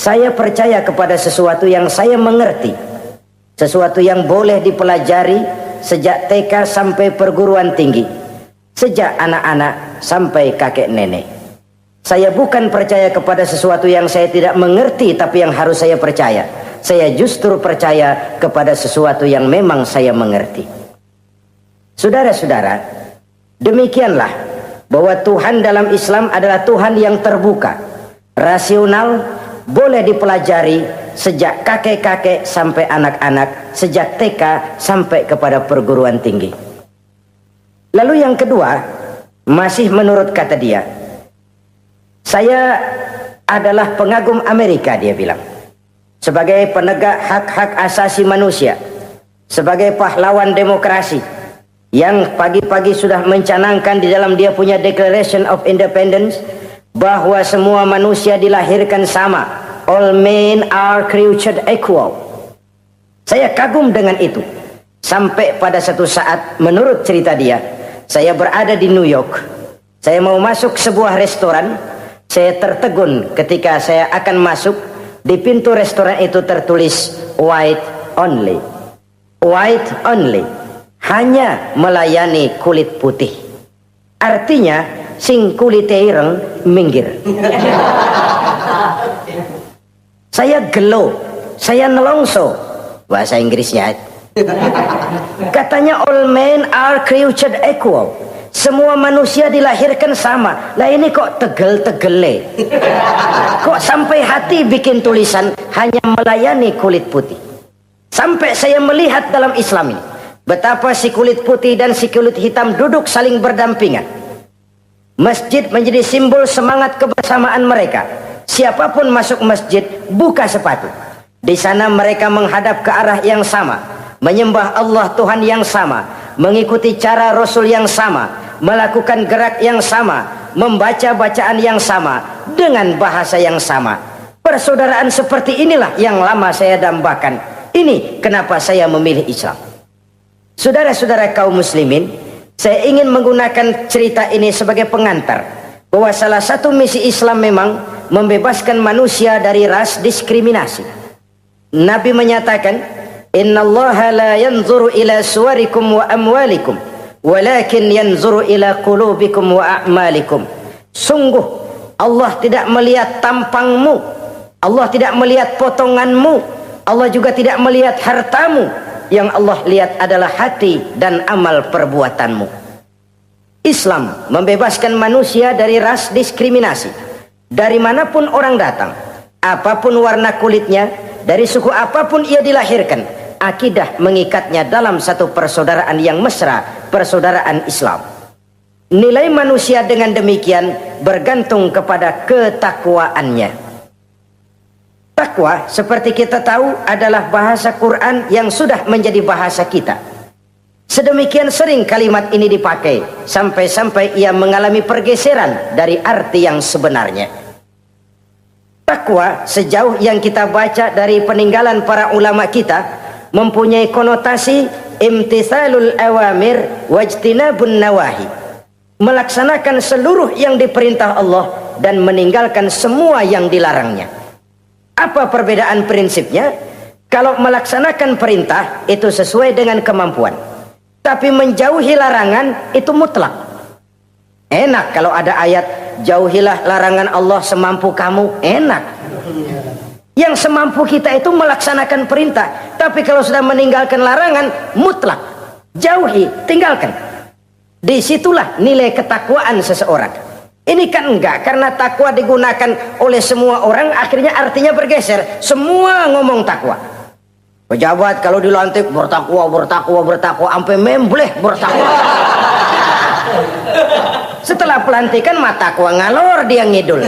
Saya percaya kepada sesuatu yang saya mengerti, sesuatu yang boleh dipelajari sejak TK sampai perguruan tinggi, sejak anak-anak sampai kakek nenek. Saya bukan percaya kepada sesuatu yang saya tidak mengerti tapi yang harus saya percaya. Saya justru percaya kepada sesuatu yang memang saya mengerti. Saudara-saudara, demikianlah bahwa Tuhan dalam Islam adalah Tuhan yang terbuka, rasional, boleh dipelajari sejak kakek-kakek sampai anak-anak, sejak TK sampai kepada perguruan tinggi. Lalu yang kedua, masih menurut kata dia, saya adalah pengagum Amerika, dia bilang, sebagai penegak hak-hak asasi manusia, sebagai pahlawan demokrasi yang pagi-pagi sudah mencanangkan di dalam dia punya Declaration of Independence bahwa semua manusia dilahirkan sama, all men are created equal. Saya kagum dengan itu. Sampai pada satu saat, menurut cerita dia, saya berada di New York. Saya mau masuk sebuah restoran. Saya tertegun ketika saya akan masuk. Di pintu restoran itu tertulis white only. White only. Hanya melayani kulit putih. Artinya sing kulite ireng minggir. Saya gelo, saya nelongso, bahasa Inggrisnya. Katanya all men are created equal. Semua manusia dilahirkan sama. Lah ini kok tegel-tegele. Kok sampai hati bikin tulisan hanya melayani kulit putih. Sampai saya melihat dalam Islam ini betapa si kulit putih dan si kulit hitam duduk saling berdampingan. Masjid menjadi simbol semangat kebersamaan mereka. Siapapun masuk masjid, buka sepatu. Di sana mereka menghadap ke arah yang sama, menyembah Allah Tuhan yang sama, mengikuti cara Rasul yang sama, melakukan gerak yang sama, membaca bacaan yang sama, dengan bahasa yang sama. Persaudaraan seperti inilah yang lama saya dambakan. Ini kenapa saya memilih Islam. Saudara-saudara kaum muslimin, saya ingin menggunakan cerita ini sebagai pengantar bahwa salah satu misi Islam memang membebaskan manusia dari ras diskriminasi. Nabi menyatakan, innallaha la yanzuru ila suwarikum wa amwalikum walakin yanzuru ila qulubikum wa a'malikum. Sungguh Allah tidak melihat tampangmu, Allah tidak melihat potonganmu, Allah juga tidak melihat hartamu. Yang Allah lihat adalah hati dan amal perbuatanmu. Islam membebaskan manusia dari ras diskriminasi. Dari manapun orang datang, apapun warna kulitnya, dari suku apapun ia dilahirkan, akidah mengikatnya dalam satu persaudaraan yang mesra, persaudaraan Islam. Nilai manusia dengan demikian bergantung kepada ketakwaannya. Takwa, seperti kita tahu, adalah bahasa Quran yang sudah menjadi bahasa kita. Sedemikian sering kalimat ini dipakai, sampai-sampai ia mengalami pergeseran dari arti yang sebenarnya. Takwa, sejauh yang kita baca dari peninggalan para ulama kita, mempunyai konotasi imtithalul awamir wajtinabun nawahi. Melaksanakan seluruh yang diperintah Allah dan meninggalkan semua yang dilarangnya. Apa perbedaan prinsipnya? Kalau melaksanakan perintah itu sesuai dengan kemampuan, tapi menjauhi larangan itu mutlak. Enak kalau ada ayat jauhilah larangan Allah semampu kamu, enak. Yang semampu kita itu melaksanakan perintah, tapi kalau sudah meninggalkan larangan mutlak, jauhi, tinggalkan. Disitulah nilai ketakwaan seseorang. Ini kan enggak, karena takwa digunakan oleh semua orang, akhirnya artinya bergeser. Semua ngomong takwa. Pejabat kalau dilantik bertakwa, bertakwa, bertakwa, sampai membleh bertakwa. Setelah pelantikan mata takwa ngalor dia ngidul.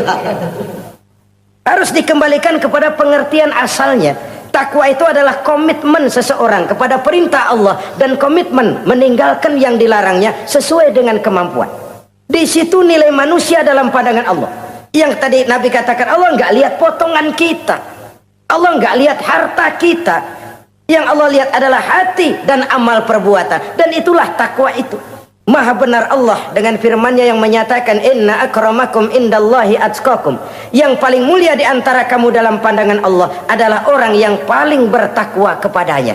Harus dikembalikan kepada pengertian asalnya. Takwa itu adalah komitmen seseorang kepada perintah Allah dan komitmen meninggalkan yang dilarangnya sesuai dengan kemampuan. Di situ nilai manusia dalam pandangan Allah. Yang tadi Nabi katakan, Allah nggak lihat potongan kita, Allah nggak lihat harta kita. Yang Allah lihat adalah hati dan amal perbuatan. Dan itulah takwa itu. Maha benar Allah dengan firman-Nya yang menyatakan inna akramakum indallahi atqakum. Yang paling mulia di antara kamu dalam pandangan Allah adalah orang yang paling bertakwa kepadanya.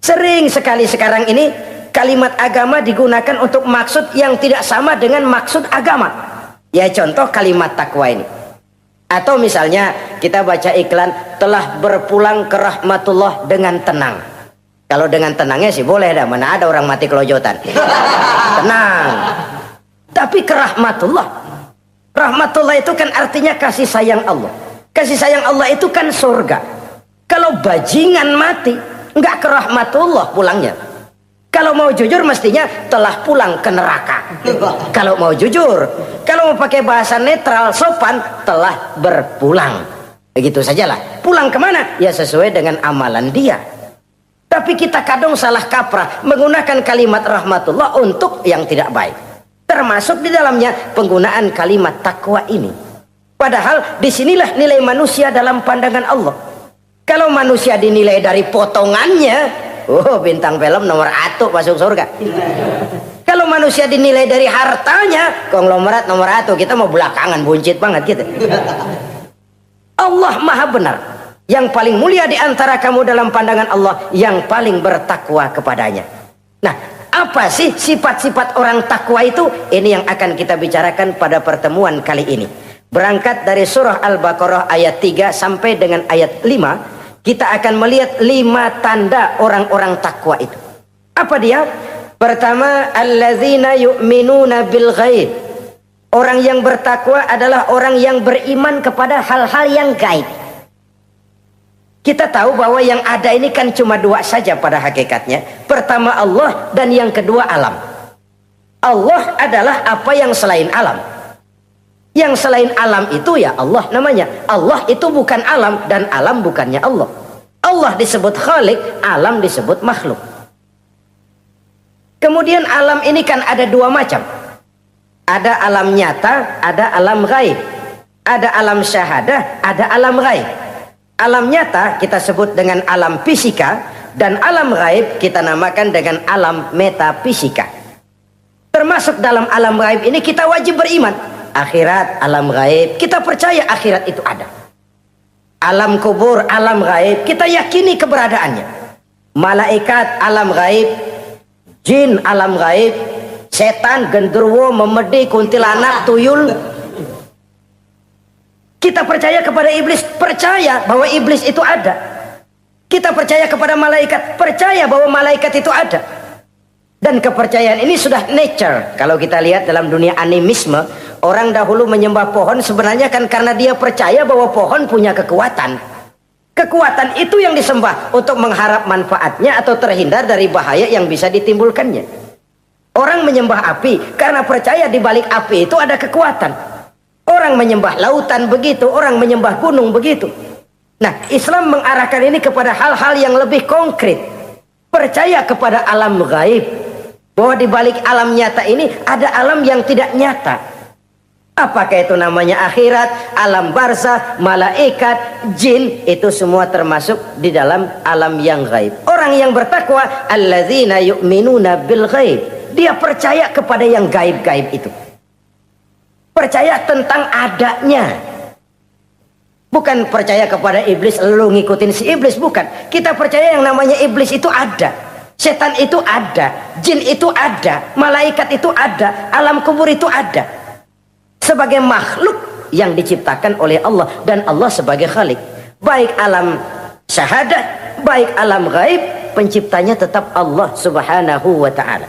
Sering sekali sekarang ini kalimat agama digunakan untuk maksud yang tidak sama dengan maksud agama. Ya contoh kalimat takwa ini. Atau misalnya kita baca iklan telah berpulang ke rahmatullah dengan tenang. Kalau dengan tenangnya sih boleh dah, mana ada orang mati kelojotan. Tenang. Tapi ke rahmatullah. Rahmatullah itu kan artinya kasih sayang Allah. Kasih sayang Allah itu kan surga. Kalau bajingan mati, enggak ke rahmatullah pulangnya. Kalau mau jujur mestinya telah pulang ke neraka. Kalau mau jujur. Kalau mau pakai bahasa netral, sopan, telah berpulang. Begitu sajalah. Pulang kemana? Ya sesuai dengan amalan dia. Tapi kita kadang salah kaprah menggunakan kalimat rahmatullah untuk yang tidak baik. Termasuk di dalamnya penggunaan kalimat takwa ini. Padahal disinilah nilai manusia dalam pandangan Allah. Kalau manusia dinilai dari potongannya, oh bintang film nomor 1 masuk surga. Kalau manusia dinilai dari hartanya, konglomerat nomor 1, kita mau belakangan buncit banget gitu. Allah maha benar. Yang paling mulia di antara kamu dalam pandangan Allah yang paling bertakwa kepadanya. Nah, apa sih sifat-sifat orang takwa itu? Ini yang akan kita bicarakan pada pertemuan kali ini. Berangkat dari surah Al-Baqarah ayat 3 sampai dengan ayat 5, kita akan melihat 5 tanda orang-orang takwa itu. Apa dia? Pertama, allazina yu'minuna bil ghaib. Orang yang bertakwa adalah orang yang beriman kepada hal-hal yang gaib. Kita tahu bahwa yang ada ini kan cuma 2 saja pada hakikatnya. Pertama Allah dan yang kedua alam. Allah adalah apa yang selain alam. Yang selain alam itu ya Allah namanya. Allah itu bukan alam dan alam bukannya Allah. Allah disebut Khalik, alam disebut makhluk. Kemudian alam ini kan ada 2 macam. Ada alam nyata, ada alam gaib. Ada alam syahadah, ada alam gaib. Alam nyata kita sebut dengan alam fisika, dan alam gaib kita namakan dengan alam metafisika. Termasuk dalam alam gaib ini kita wajib beriman. Akhirat, alam gaib, kita percaya akhirat itu ada. Alam kubur, alam gaib, kita yakini keberadaannya. Malaikat, alam gaib. Jin, alam gaib. Setan, genderuwo, memedi, kuntilanak, tuyul. Kita percaya kepada iblis, percaya bahwa iblis itu ada. Kita percaya kepada malaikat, percaya bahwa malaikat itu ada. Dan kepercayaan ini sudah nature. Kalau kita lihat dalam dunia animisme, orang dahulu menyembah pohon sebenarnya kan karena dia percaya bahwa pohon punya kekuatan. Kekuatan itu yang disembah untuk mengharap manfaatnya atau terhindar dari bahaya yang bisa ditimbulkannya. Orang menyembah api karena percaya di balik api itu ada kekuatan. Orang menyembah lautan begitu, orang menyembah gunung begitu. Nah, Islam mengarahkan ini kepada hal-hal yang lebih konkret. Percaya kepada alam gaib. Bahwa di balik alam nyata ini ada alam yang tidak nyata. Apakah itu namanya akhirat, alam barzah, malaikat, jin, itu semua termasuk di dalam alam yang gaib. Orang yang bertakwa, allazina yu'minuna bil gaib. Dia percaya kepada yang gaib-gaib itu. Percaya tentang adanya. Bukan percaya kepada iblis lalu ngikutin si iblis, bukan. Kita percaya yang namanya iblis itu ada. Setan itu ada, jin itu ada, malaikat itu ada, alam kubur itu ada. Sebagai makhluk yang diciptakan oleh Allah dan Allah sebagai Khalik. Baik alam syahadat, baik alam gaib, penciptanya tetap Allah Subhanahu wa ta'ala.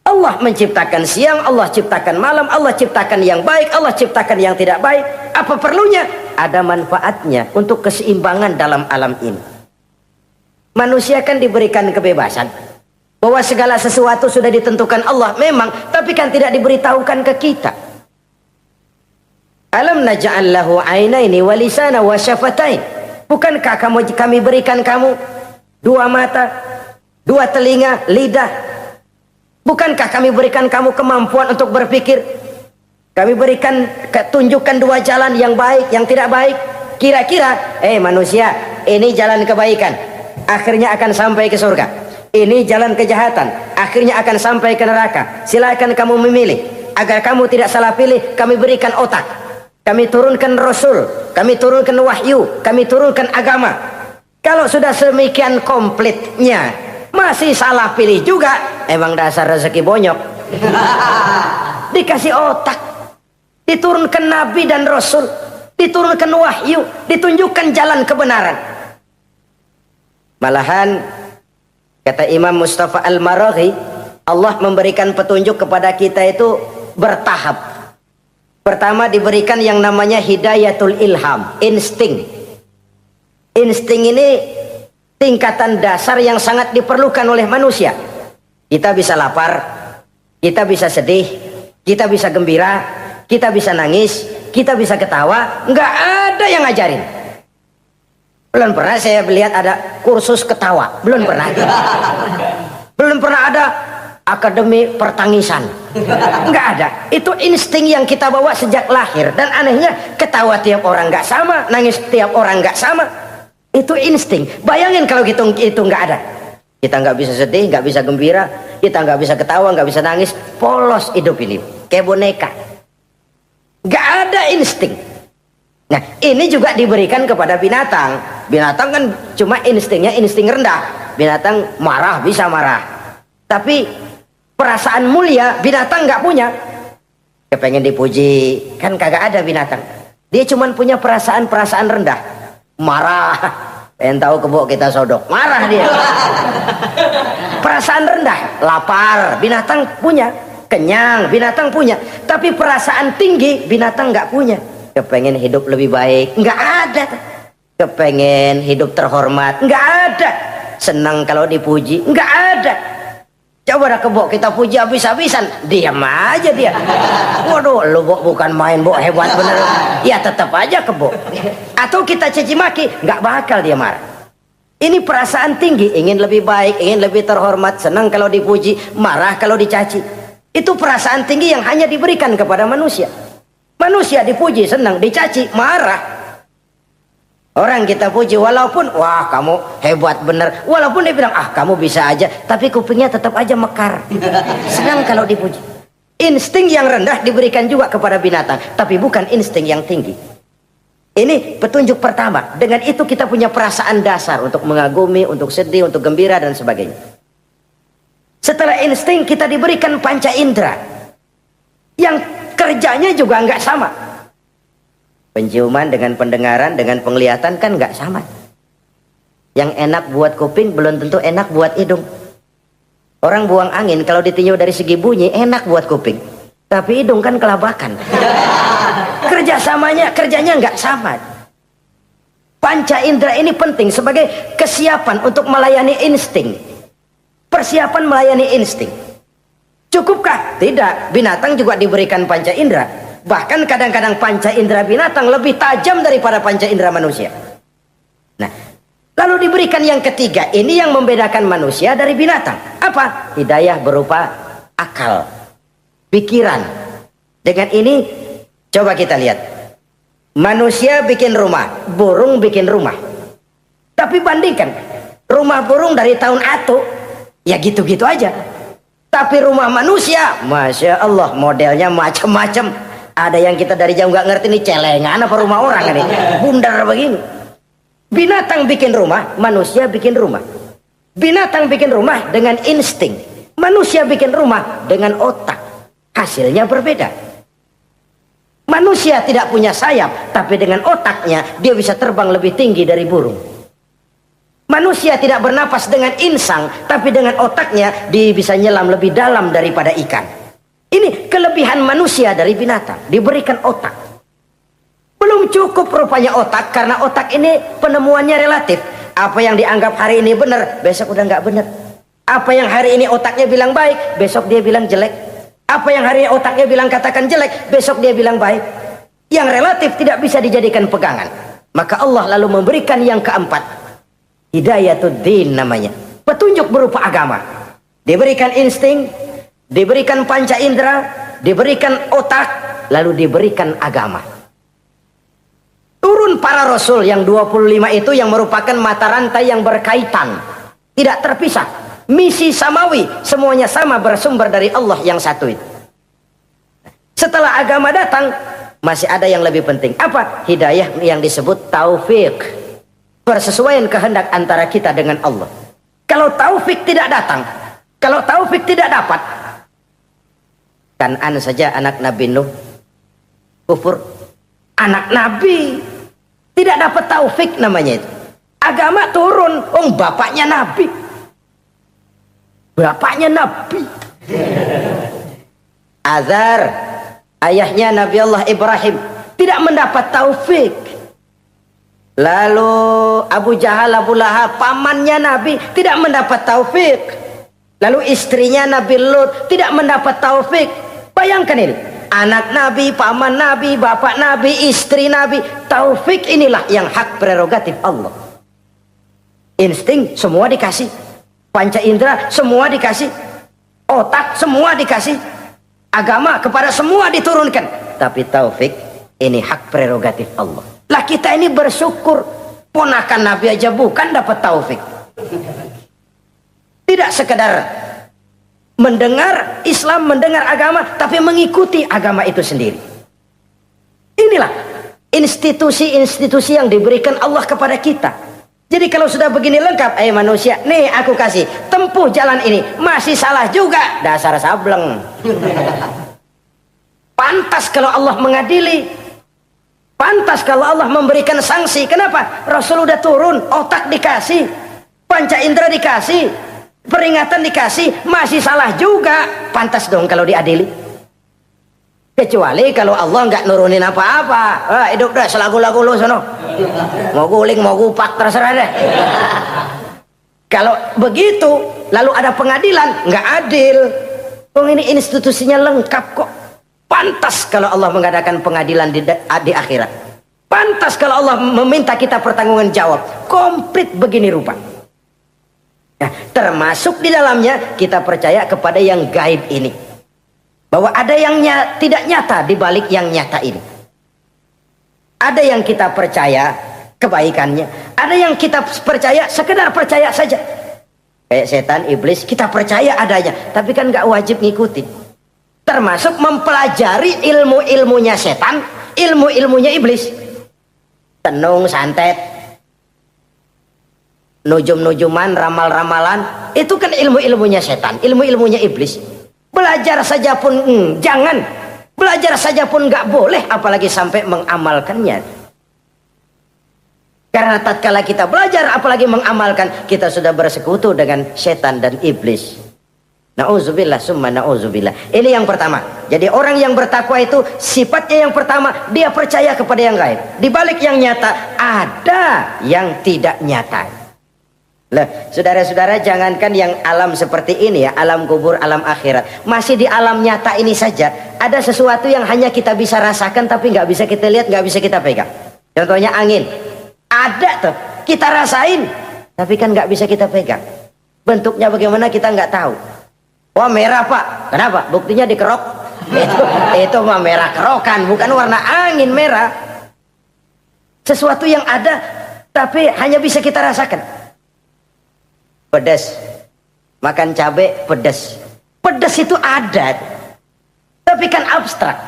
Allah menciptakan siang, Allah ciptakan malam, Allah ciptakan yang baik, Allah ciptakan yang tidak baik. Apa perlunya? Ada manfaatnya untuk keseimbangan dalam alam ini. Manusia kan diberikan kebebasan. Bahwa segala sesuatu sudah ditentukan Allah memang, tapi kan tidak diberitahukan ke kita. Alam naj'al lahu 'ainaini wa lisana wa syafatain. Bukankah kami berikan kamu 2 mata, 2 telinga, lidah? Bukankah kami berikan kamu kemampuan untuk berpikir? Kami berikan tunjukkan 2 jalan yang baik, yang tidak baik. Kira-kira, manusia, ini jalan kebaikan. Akhirnya akan sampai ke surga. ini jalan kejahatan, akhirnya akan sampai ke neraka. Silakan kamu memilih. Agar kamu tidak salah pilih, kami berikan otak, kami turunkan Rasul, kami turunkan wahyu, kami turunkan agama. Kalau sudah semikian komplitnya masih salah pilih juga, emang dasar rezeki bonyok. Dikasih otak, diturunkan Nabi dan Rasul, diturunkan wahyu, ditunjukkan jalan kebenaran. Malahan kata Imam Mustafa Al-Maraghi, Allah memberikan petunjuk kepada kita itu bertahap. Pertama diberikan yang namanya hidayatul ilham, insting. Insting ini tingkatan dasar yang sangat diperlukan oleh manusia. Kita bisa lapar, kita bisa sedih, kita bisa gembira, kita bisa nangis, kita bisa ketawa. Nggak ada yang ngajarin. Belum pernah saya melihat ada kursus ketawa, belum pernah. Belum pernah ada akademi pertangisan, nggak ada. Itu insting yang kita bawa sejak lahir. Dan anehnya ketawa tiap orang nggak sama, nangis tiap orang nggak sama. Itu insting. Bayangin kalau itu nggak ada, kita nggak bisa sedih, nggak bisa gembira, kita nggak bisa ketawa, nggak bisa nangis, polos hidup ini kayak boneka. Nggak ada insting. Nah, ini juga diberikan kepada binatang. Binatang kan cuma instingnya insting rendah. Binatang marah bisa marah, tapi perasaan mulia binatang nggak punya. Kepengen dipuji kan kagak ada binatang. Dia cuma punya perasaan rendah. Marah, pengen tahu kebo kita sodok, marah dia. Perasaan rendah, lapar binatang punya, kenyang binatang punya, tapi perasaan tinggi binatang nggak punya. Kepengen hidup lebih baik, nggak ada. Kepengen hidup terhormat, nggak ada. Senang kalau dipuji, nggak ada. Coba dah kebo kita puji habis-habisan, diam aja dia. Waduh, lu Bo bukan main Bo, hebat bener. Ya tetap aja kebo. Atau kita caci maki, nggak bakal dia marah. Ini perasaan tinggi, ingin lebih baik, ingin lebih terhormat, senang kalau dipuji, marah kalau dicaci. Itu perasaan tinggi yang hanya diberikan kepada manusia. Manusia dipuji senang, dicaci marah. Orang kita puji walaupun wah kamu hebat bener, walaupun dia bilang ah kamu bisa aja, tapi kupingnya tetap aja mekar. Senang kalau dipuji. Insting yang rendah diberikan juga kepada binatang, tapi bukan insting yang tinggi. Ini petunjuk pertama. Dengan itu kita punya perasaan dasar untuk mengagumi, untuk sedih, untuk gembira dan sebagainya. Setelah insting kita diberikan panca indera yang kerjanya juga nggak sama. Penciuman dengan pendengaran dengan penglihatan kan nggak sama. Yang enak buat kuping belum tentu enak buat hidung. Orang buang angin kalau ditinjau dari segi bunyi enak buat kuping, tapi hidung kan kelabakan. Kerjanya nggak sama. Panca indera ini penting sebagai kesiapan untuk melayani insting. Persiapan melayani insting. Cukupkah? Tidak. Binatang juga diberikan panca indera. Bahkan kadang-kadang panca indera binatang lebih tajam daripada panca indera manusia. Nah, lalu diberikan yang ketiga. Ini yang membedakan manusia dari binatang. Apa? Hidayah berupa akal, pikiran. Dengan ini coba kita lihat. Manusia bikin rumah, burung bikin rumah. Tapi bandingkan rumah burung dari tahun atu, ya gitu-gitu aja. Tapi rumah manusia, Masya Allah, modelnya macam-macam. Ada yang kita dari jauh nggak ngerti ini celengan apa rumah orang ini, bundar begini. Binatang bikin rumah, manusia bikin rumah. Binatang bikin rumah dengan insting, manusia bikin rumah dengan otak. Hasilnya berbeda. Manusia tidak punya sayap, tapi dengan otaknya dia bisa terbang lebih tinggi dari burung. Manusia tidak bernapas dengan insang, tapi dengan otaknya dia bisa nyelam lebih dalam daripada ikan. Ini kelebihan manusia dari binatang, diberikan otak. Belum cukup rupanya otak, karena otak ini penemuannya relatif. Apa yang dianggap hari ini benar, besok udah nggak benar. Apa yang hari ini otaknya bilang baik, besok dia bilang jelek. Apa yang hari ini otaknya bilang katakan jelek, besok dia bilang baik. Yang relatif tidak bisa dijadikan pegangan. Maka Allah lalu memberikan yang keempat, Hidayatuddin namanya, petunjuk berupa agama. Diberikan insting, diberikan panca indera, diberikan otak, lalu diberikan agama. Turun para rasul yang 25 itu yang merupakan mata rantai yang berkaitan, tidak terpisah. misi samawi, semuanya sama bersumber dari Allah yang satu itu. Setelah agama datang, masih ada yang lebih penting. Apa? Hidayah yang disebut taufik, persesuaian kehendak antara kita dengan Allah. Kalau taufik tidak datang, kalau taufik tidak dapat, Kan'an saja anak Nabi Nuh kufur, anak Nabi tidak dapat taufik namanya itu. Agama turun, bapaknya Nabi, Azar, ayahnya Nabi Allah Ibrahim, tidak mendapat taufik. Lalu Abu Jahal, Abu Lahab, pamannya Nabi, tidak mendapat taufik. Lalu istrinya Nabi Lut tidak mendapat taufik. Bayangkan ini, anak Nabi, paman Nabi, bapak Nabi, istri Nabi. Taufik inilah yang hak prerogatif Allah. Insting semua dikasih, panca indera semua dikasih, otak semua dikasih, agama kepada semua diturunkan. Tapi taufik ini hak prerogatif Allah. Lah kita ini bersyukur, ponakan Nabi aja bukan dapat taufik. Tidak sekedar mendengar Islam, mendengar agama, tapi mengikuti agama itu sendiri. Inilah institusi-institusi yang diberikan Allah kepada kita. Jadi kalau sudah begini lengkap, manusia, nih aku kasih, tempuh jalan ini, masih salah juga, dasar sableng. Pantas kalau Allah mengadili, pantas kalau Allah memberikan sanksi. Kenapa? Rasul udah turun, otak dikasih, panca indera dikasih, peringatan dikasih, masih salah juga, pantas dong kalau diadili. Kecuali kalau Allah nggak nurunin apa-apa, hidup dah selagu-lagu lu sono, mau guling mau gupak terserah deh. Kalau begitu lalu ada pengadilan, nggak adil. Ini institusinya lengkap kok. Pantas kalau Allah mengadakan pengadilan di akhirat. Pantas kalau Allah meminta kita pertanggungan jawab komplit begini rupa. Nah, termasuk di dalamnya kita percaya kepada yang gaib ini, bahwa ada yang tidak nyata di balik yang nyata ini. Ada yang kita percaya kebaikannya, ada yang kita percaya sekedar percaya saja. Kayak setan, iblis, kita percaya adanya, tapi kan nggak wajib ngikutin. Termasuk mempelajari ilmu-ilmunya setan, ilmu-ilmunya iblis. Tenung, santet, nujum-nujuman, ramal-ramalan, itu kan ilmu-ilmunya setan, ilmu-ilmunya iblis. Belajar saja pun jangan, belajar saja pun nggak boleh, apalagi sampai mengamalkannya. Karena tatkala kita belajar apalagi mengamalkan, kita sudah bersekutu dengan setan dan iblis. Na'udzubillah summa na'udzubillah. Ini yang pertama. Jadi orang yang bertakwa itu sifatnya yang pertama, dia percaya kepada yang gaib. Di balik yang nyata ada yang tidak nyata. Lah, saudara-saudara, jangankan yang alam seperti ini ya, alam kubur, alam akhirat, masih di alam nyata ini saja ada sesuatu yang hanya kita bisa rasakan tapi nggak bisa kita lihat, nggak bisa kita pegang. Contohnya angin, ada tuh kita rasain tapi kan nggak bisa kita pegang. Bentuknya bagaimana kita nggak tahu. Wah, merah pak, kenapa? Buktinya dikerok. Itu mah merah kerokan, bukan warna angin merah. Sesuatu yang ada tapi hanya bisa kita rasakan. Pedas, makan cabai pedas. Pedas itu ada, tapi kan abstrak.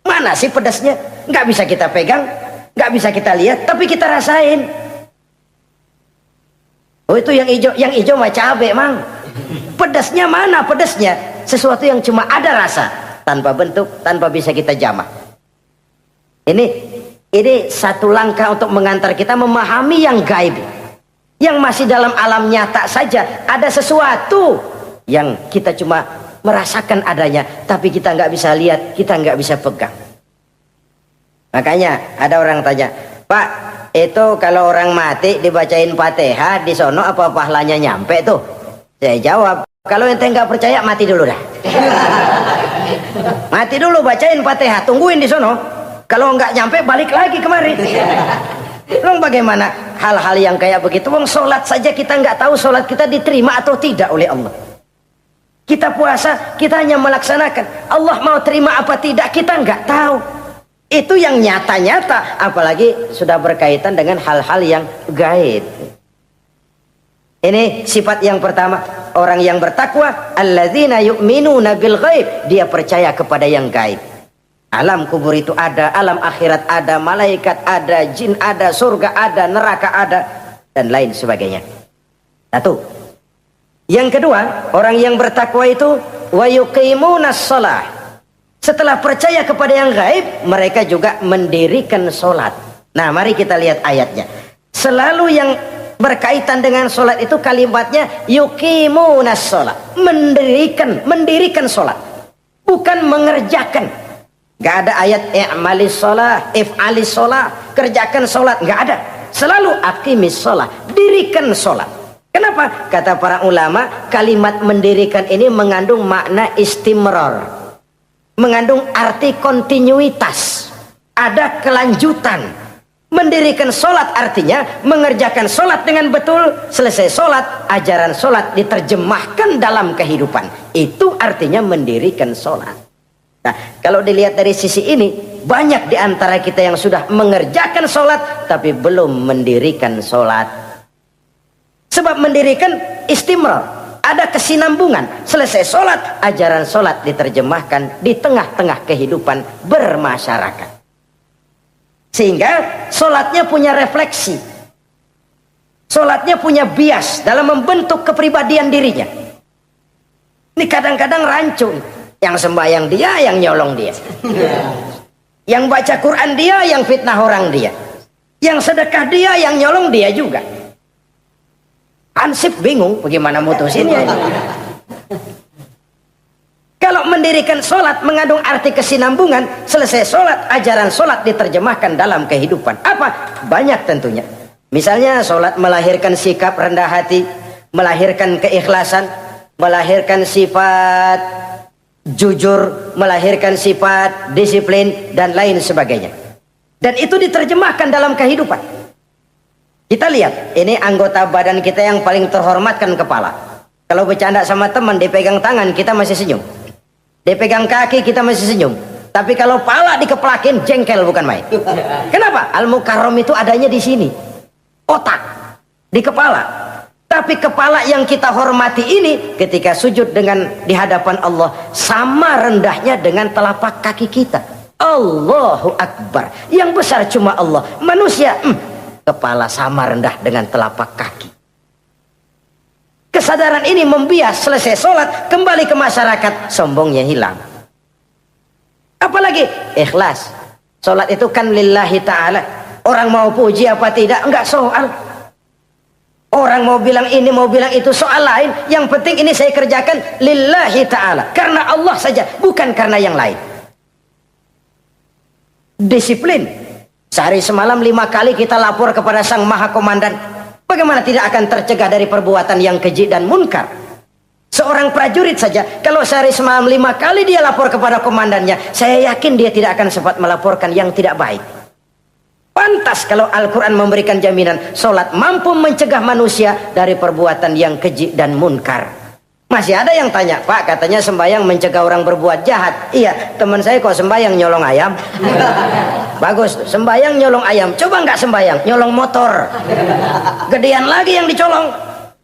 Mana sih pedasnya? Nggak bisa kita pegang, nggak bisa kita lihat, tapi kita rasain. Oh, itu yang hijau mah cabai, mang. Pedasnya mana pedasnya? Sesuatu yang cuma ada rasa, tanpa bentuk, tanpa bisa kita jamah. Ini satu langkah untuk mengantar kita memahami yang gaib, yang masih dalam alam nyata saja. Ada sesuatu yang kita cuma merasakan adanya, tapi kita nggak bisa lihat, kita nggak bisa pegang. Makanya ada orang tanya, Pak, itu kalau orang mati dibacain Fatihah di sono apa pahalanya nyampe tuh? Saya jawab, kalau ente nggak percaya mati dulu dah. Mati dulu, bacain Fatihah, tungguin di sono. Kalau nggak nyampe balik lagi kemari. Long bagaimana hal-hal yang kayak begitu? Wong sholat saja kita nggak tahu sholat kita diterima atau tidak oleh Allah. Kita puasa, kita hanya melaksanakan. Allah mau terima apa tidak kita nggak tahu. Itu yang nyata-nyata, apalagi sudah berkaitan dengan hal-hal yang gaib. Ini sifat yang pertama, orang yang bertakwa, alladzina yu'minuna bil ghaib, dia percaya kepada yang gaib. Alam kubur itu ada, alam akhirat ada, malaikat ada, jin ada, surga ada, neraka ada, dan lain sebagainya. Satu. Yang kedua, orang yang bertakwa itu wa yuqimunas shalah. Setelah percaya kepada yang gaib, mereka juga mendirikan sholat. Nah, mari kita lihat ayatnya. Selalu yang berkaitan dengan sholat itu kalimatnya yuqimunas shalah, mendirikan sholat, bukan mengerjakan. Gak ada ayat i'malis shalah, if'alis shalah, kerjakan sholat, gak ada. Selalu aqimis shalah, dirikan sholat. Kenapa? Kata para ulama, kalimat mendirikan ini mengandung makna istimrar, mengandung arti kontinuitas, ada kelanjutan. Mendirikan sholat artinya mengerjakan sholat dengan betul, selesai sholat, ajaran sholat diterjemahkan dalam kehidupan. Itu artinya mendirikan sholat. Nah, kalau dilihat dari sisi ini, banyak di antara kita yang sudah mengerjakan sholat tapi belum mendirikan sholat. Sebab mendirikan istimrar, ada kesinambungan. Selesai sholat, ajaran sholat diterjemahkan di tengah-tengah kehidupan bermasyarakat. Sehingga sholatnya punya refleksi, sholatnya punya bias dalam membentuk kepribadian dirinya. Ini kadang-kadang rancu, yang sembahyang dia, yang nyolong dia, yang baca Quran dia, yang fitnah orang dia, yang sedekah dia, yang nyolong dia juga. Ansip bingung bagaimana mutusinnya ini. Kalau mendirikan sholat mengandung arti kesinambungan, selesai sholat, ajaran sholat diterjemahkan dalam kehidupan. Apa? Banyak tentunya. Misalnya sholat melahirkan sikap rendah hati, melahirkan keikhlasan, melahirkan sifat jujur, melahirkan sifat disiplin, dan lain sebagainya. Dan itu diterjemahkan dalam kehidupan. Kita lihat, ini anggota badan kita yang paling terhormat kan kepala. Kalau bercanda sama teman, dipegang tangan, kita masih senyum. Dipegang kaki, kita masih senyum. Tapi kalau pala dikeplakin, jengkel bukan main. Kenapa? Al-Mukarram itu adanya di sini. Otak. Di kepala. Tapi kepala yang kita hormati ini, ketika sujud dengan di hadapan Allah, sama rendahnya dengan telapak kaki kita. Allahu Akbar. Yang besar cuma Allah. Manusia, kepala sama rendah dengan telapak kaki. Kesadaran ini membias, selesai sholat, kembali ke masyarakat, sombongnya hilang. Apalagi ikhlas. Sholat itu kan lillahi ta'ala. Orang mau puji apa tidak, enggak soal. Orang mau bilang ini, mau bilang itu, soal lain. Yang penting ini saya kerjakan lillahi ta'ala, karena Allah saja, bukan karena yang lain. Disiplin. Sehari semalam 5 kali kita lapor kepada Sang Maha Komandan. Bagaimana tidak akan tercegah dari perbuatan yang keji dan munkar? Seorang prajurit saja, kalau sehari semalam 5 kali dia lapor kepada komandannya, saya yakin dia tidak akan sempat melaporkan yang tidak baik. Pantas kalau Al-Quran memberikan jaminan, sholat mampu mencegah manusia dari perbuatan yang keji dan munkar. Masih ada yang tanya, Pak, katanya sembahyang mencegah orang berbuat jahat. Iya, teman saya kok sembahyang nyolong ayam. Bagus, sembahyang nyolong ayam. Coba nggak sembahyang, nyolong motor. Gedean lagi yang dicolong.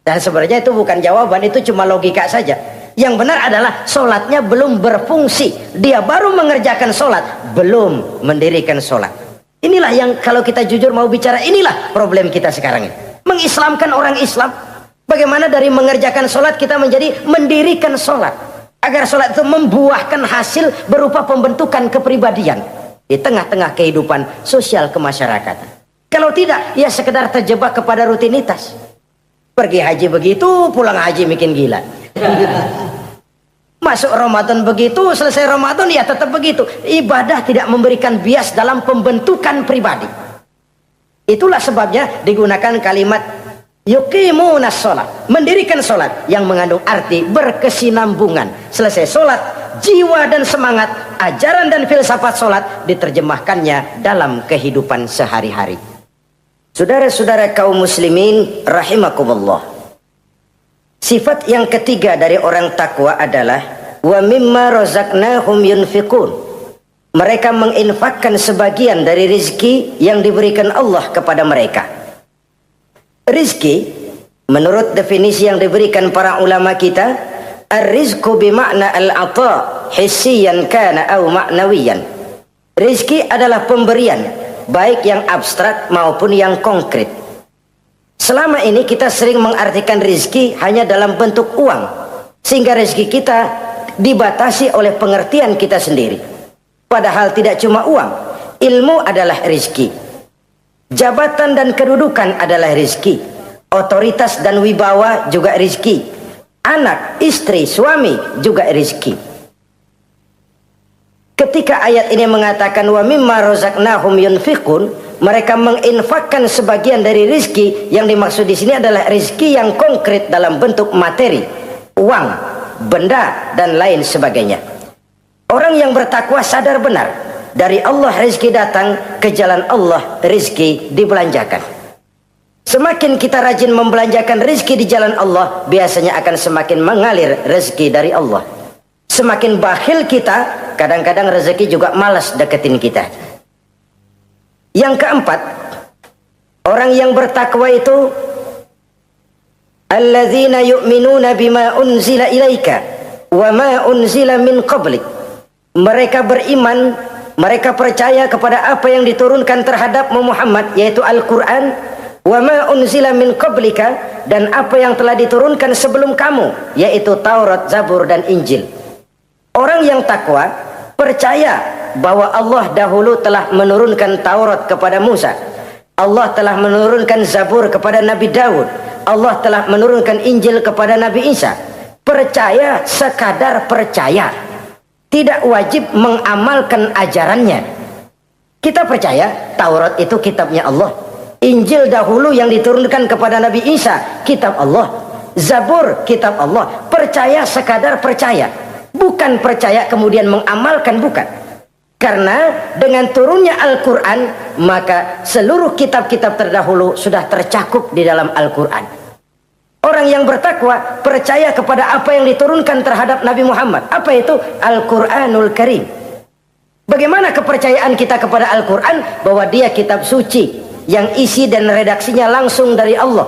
Dan sebenarnya itu bukan jawaban, itu cuma logika saja. Yang benar adalah sholatnya belum berfungsi. Dia baru mengerjakan sholat, belum mendirikan sholat. Inilah yang kalau kita jujur mau bicara, inilah problem kita sekarang ini. Mengislamkan orang Islam. Bagaimana dari mengerjakan sholat kita menjadi mendirikan sholat. Agar sholat itu membuahkan hasil berupa pembentukan kepribadian di tengah-tengah kehidupan sosial kemasyarakatan. Kalau tidak, ya sekedar terjebak kepada rutinitas. Pergi haji begitu, pulang haji bikin gila. Masuk Ramadan begitu, selesai Ramadan ya tetap begitu. Ibadah tidak memberikan bias dalam pembentukan pribadi. Itulah sebabnya digunakan kalimat yuqimunas sholat, mendirikan sholat yang mengandung arti berkesinambungan. Selesai sholat, jiwa dan semangat, ajaran dan filsafat sholat diterjemahkannya dalam kehidupan sehari-hari. Saudara-saudara kaum muslimin rahimakumullah. Sifat yang ketiga dari orang takwa adalah wa mimma razaqnahum yunfiqun. Mereka menginfakkan sebagian dari rezeki yang diberikan Allah kepada mereka. Rizki Menurut definisi yang diberikan para ulama kita, ar-rizqu bimakna al-ata hissiyan kana aw ma'nawiyan. Rizki adalah pemberian, baik yang abstrak maupun yang konkret. Selama ini kita sering mengartikan rizki hanya dalam bentuk uang, sehingga rizki kita dibatasi oleh pengertian kita sendiri. Padahal tidak cuma uang, ilmu adalah rizki, jabatan dan kedudukan adalah rizki, otoritas dan wibawa juga rizki, anak, istri, suami juga rizki. Ketika ayat ini mengatakan wa mimma razaqnahum yunfiqun, mereka menginfakkan sebagian dari rizki, yang dimaksud di sini adalah rizki yang konkret dalam bentuk materi, uang, benda dan lain sebagainya. Orang yang bertakwa sadar benar, dari Allah rizki datang, ke jalan Allah rizki dibelanjakan. Semakin kita rajin membelanjakan rizki di jalan Allah, biasanya akan semakin mengalir rezeki dari Allah. Semakin bakhil kita, kadang-kadang rezeki juga malas deketin kita. Yang keempat, orang yang bertakwa itu alladzina yu'minuna bima unzila ilaika wa ma unzila min qablik. Mereka beriman, mereka percaya kepada apa yang diturunkan terhadap Muhammad, yaitu Al-Quran, wa ma unzila min qablika, dan apa yang telah diturunkan sebelum kamu, yaitu Taurat, Zabur dan Injil. Orang yang takwa percaya bahwa Allah dahulu telah menurunkan Taurat kepada Musa, Allah telah menurunkan Zabur kepada Nabi Daud, Allah telah menurunkan Injil kepada Nabi Isa. Percaya sekadar percaya, tidak wajib mengamalkan ajarannya. Kita percaya Taurat itu kitabnya Allah, Injil dahulu yang diturunkan kepada Nabi Isa kitab Allah, Zabur kitab Allah. Percaya sekadar percaya, bukan percaya kemudian mengamalkan, bukan. Karena dengan turunnya Al-Quran, maka seluruh kitab-kitab terdahulu sudah tercakup di dalam Al-Quran. Orang yang bertakwa percaya kepada apa yang diturunkan terhadap Nabi Muhammad. Apa itu? Al-Quranul Karim. Bagaimana kepercayaan kita kepada Al-Quran? Bahwa dia kitab suci yang isi dan redaksinya langsung dari Allah,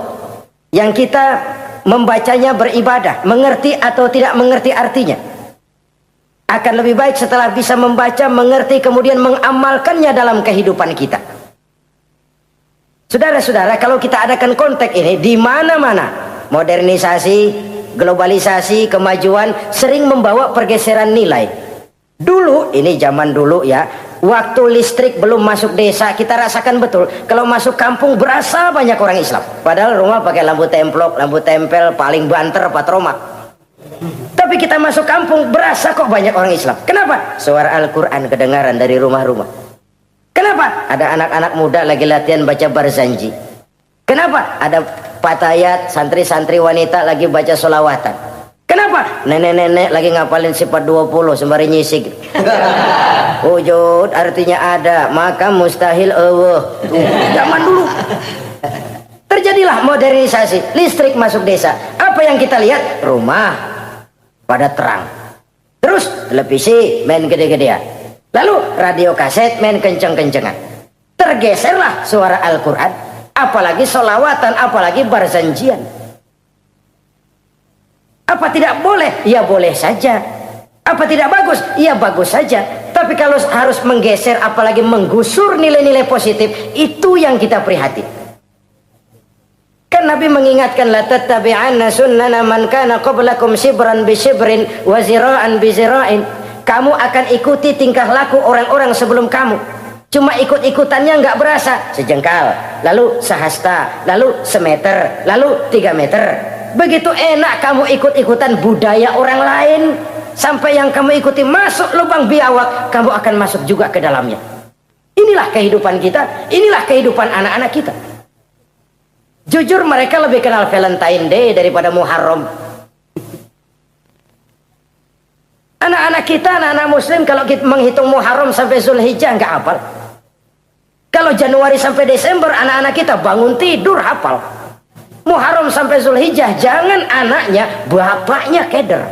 yang kita membacanya beribadah, mengerti atau tidak mengerti artinya. Akan lebih baik setelah bisa membaca, mengerti, kemudian mengamalkannya dalam kehidupan kita. Saudara-saudara, kalau kita adakan konteks ini di mana-mana, modernisasi, globalisasi, kemajuan sering membawa pergeseran nilai. Dulu, ini zaman dulu ya, waktu listrik belum masuk desa, kita rasakan betul kalau masuk kampung berasa banyak orang Islam. Padahal rumah pakai lampu templok, lampu tempel, paling banter, patromak. Tapi kita masuk kampung berasa kok banyak orang Islam. Kenapa? Suara Al-Quran kedengaran dari rumah-rumah. Kenapa? Ada anak-anak muda lagi latihan baca barzanji. Kenapa? Ada patayat, santri-santri wanita lagi baca sholawatan. Kenapa? Nenek-nenek lagi ngapalin sifat 20 sembari nyisik. Wujud artinya ada, maka mustahil Allah. Zaman dulu terjadilah modernisasi, listrik masuk desa. Apa yang kita lihat? Rumah pada terang, terus televisi main gede-gedean, lalu radio kaset main kenceng-kencengan. Tergeserlah suara Al-Quran, apalagi sholawatan, apalagi barzanjian. Apa tidak boleh? Ya boleh saja. Apa tidak bagus? Ya bagus saja. Tapi kalau harus menggeser, apalagi menggusur nilai-nilai positif, itu yang kita prihatin. Kan Nabi mengingatkan, la tattabi'anna sunnana man kana qablakum shibran bi shibrin wa zira'an bi zira'in. Kamu akan ikuti tingkah laku orang-orang sebelum kamu. Cuma ikut-ikutannya nggak berasa, sejengkal, lalu sehasta, lalu semeter, lalu 3 meter. Begitu enak kamu ikut-ikutan budaya orang lain, sampai yang kamu ikuti masuk lubang biawak, kamu akan masuk juga ke dalamnya. Inilah kehidupan kita, inilah kehidupan anak-anak kita. Jujur mereka lebih kenal Valentine Day daripada Muharram. Anak-anak kita, anak-anak muslim, kalau kita menghitung Muharram sampai Zulhijjah nggak hafal. Kalau Januari sampai Desember, anak-anak kita bangun tidur hafal. Muharram sampai Zulhijjah, jangan anaknya, bapaknya keder.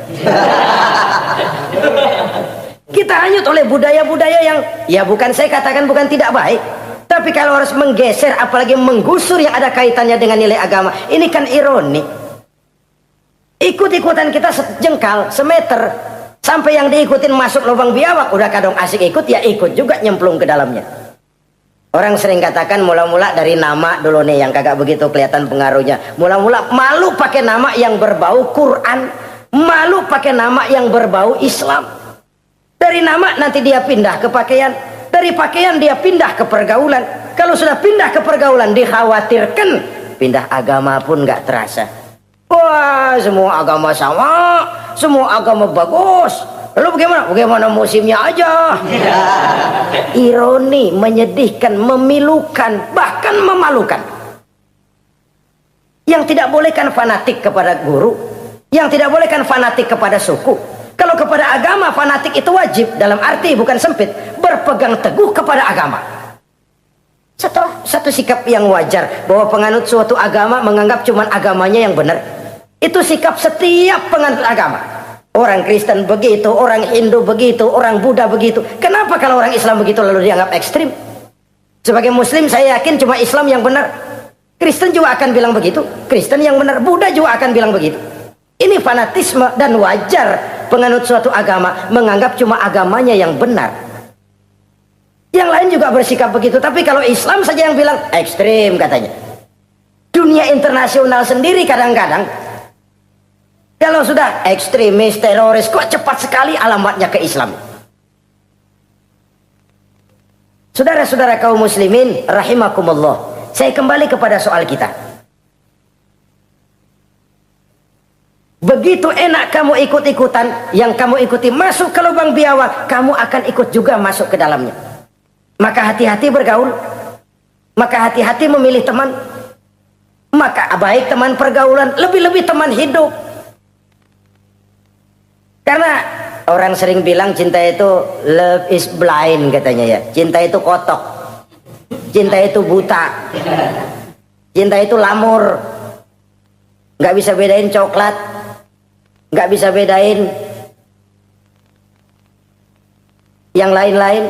Kita hanyut oleh budaya-budaya yang, ya bukan saya katakan bukan tidak baik, Tapi kalau harus menggeser, apalagi menggusur yang ada kaitannya dengan nilai agama, ini kan ironi. Ikut-ikutan kita sejengkal, semeter, sampai yang diikutin masuk lubang biawak, udah kadang asik ikut, ya ikut juga nyemplung ke dalamnya. Orang sering katakan mula-mula dari nama dulu nih yang kagak begitu kelihatan pengaruhnya. Mula-mula malu pakai nama yang berbau Quran, malu pakai nama yang berbau Islam. Dari nama nanti dia pindah ke pakaian, dari pakaian dia pindah ke pergaulan. Kalau sudah pindah ke pergaulan, dikhawatirkan pindah agama pun nggak terasa. Wah, semua agama sama, semua agama bagus. Lalu bagaimana? Bagaimana musimnya aja. Ironi, menyedihkan, memilukan, bahkan memalukan. Yang tidak boleh kan fanatik kepada guru, yang tidak boleh kan fanatik kepada suku. Kalau kepada agama fanatik itu wajib, dalam arti bukan sempit, berpegang teguh kepada agama. Satu sikap yang wajar, bahwa penganut suatu agama menganggap cuma agamanya yang benar. Itu sikap setiap penganut agama. Orang Kristen begitu, orang Hindu begitu, orang Buddha begitu. Kenapa kalau orang Islam begitu lalu dianggap ekstrim? Sebagai Muslim saya yakin cuma Islam yang benar. Kristen juga akan bilang begitu. Kristen yang benar, Buddha juga akan bilang begitu. Ini fanatisme, dan wajar penganut suatu agama menganggap cuma agamanya yang benar. Yang lain juga bersikap begitu. Tapi kalau Islam saja yang bilang ekstrim katanya. Dunia internasional sendiri kadang-kadang, kalau sudah ekstremis, teroris, kok cepat sekali alamatnya ke Islam. Saudara-saudara kaum muslimin rahimakumullah, saya kembali kepada soal kita. Begitu enak kamu ikut-ikutan, yang kamu ikuti masuk ke lubang biawak, kamu akan ikut juga masuk ke dalamnya. Maka hati-hati bergaul, maka hati-hati memilih teman, maka baik teman pergaulan, lebih-lebih teman hidup. Karena orang sering bilang cinta itu love is blind katanya ya. Cinta itu kotok, cinta itu buta, cinta itu lamur, nggak bisa bedain coklat, nggak bisa bedain yang lain-lain.